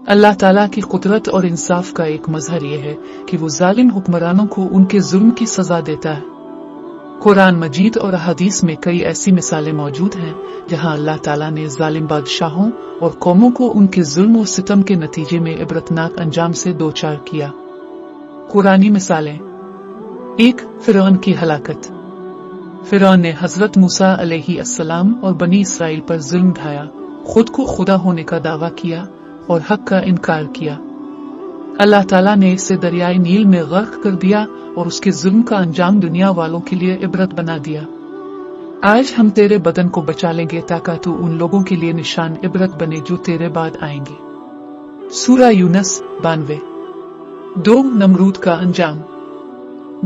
अल्लाह ताला की कुदरत और इंसाफ का एक मजहर ये है कि वो जालिम हुक्मरानों को उनके जुल्म की सजा देता है। कुरान मजीद और हदीस में कई ऐसी मिसालें मौजूद हैं जहां अल्लाह ताला ने जालिम बादशाहों और कौमों को उनके जुल्म और सितम के नतीजे में इबरतनाक अंजाम से दो चार किया। कुरानी मिसालें। 1. फिरौन की हलाकत। फिरौन ने हजरत मूसा अलैहिस्सलाम और बनी इसराइल पर जुल्म ढाया, खुद को खुदा होने का दावा किया और हक का इनकार किया। अल्लाह ताला ने इसे दरियाए नील में गर्क कर दिया और उसके जुल्म का अंजाम दुनिया वालों के लिए इबरत बना दिया। आज हम तेरे बदन को बचा लेंगे ताकि तू उन लोगों के लिए निशान इबरत बने जो तेरे बाद आएंगे। सूरा यूनस 92। 2. नमरूद का अंजाम।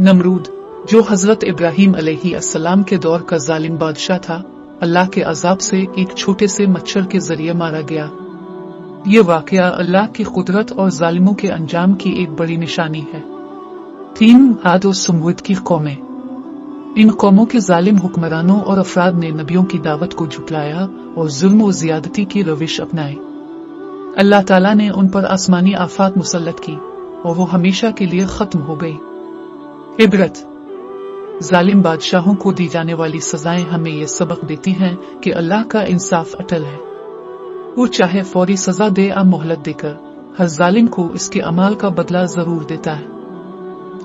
नमरूद, जो हजरत इब्राहीम अलैहिस्सलाम के दौर का जालिम बादशाह था, अल्लाह के अजाब से एक छोटे से मच्छर के जरिए मारा गया। ये वाकया अल्लाह की कुदरत और जालिमों के अंजाम की एक बड़ी निशानी है। 3. आद और समुद की कौमें। इन कौमों के जालिम हुक्मरानों और अफराद ने नबियों की दावत को झुटलाया और जुल्म और ज्यादती की रविश अपनाई। अल्लाह ताला ने उन पर आसमानी आफात मुसल्लत की और वो हमेशा के लिए खत्म हो गई। इबरत। जालिम बादशाहों को दी जाने वाली सजाएं हमें ये सबक देती हैं कि अल्लाह का इंसाफ अटल है। वो चाहे फौरी सजा दे या मोहलत देकर, हर जालिम को इसके अमाल का बदला जरूर देता है।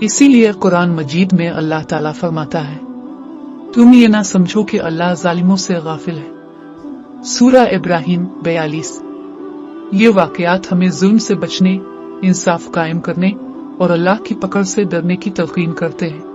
इसीलिए कुरान मजीद में अल्लाह ताला फरमाता है, तुम ये ना समझो कि अल्लाह जालिमों से गाफिल है। सूरा इब्राहिम 42। ये वाकयात हमें जुल्म से बचने, इंसाफ कायम करने और अल्लाह की पकड़ से डरने की तलकीन करते हैं।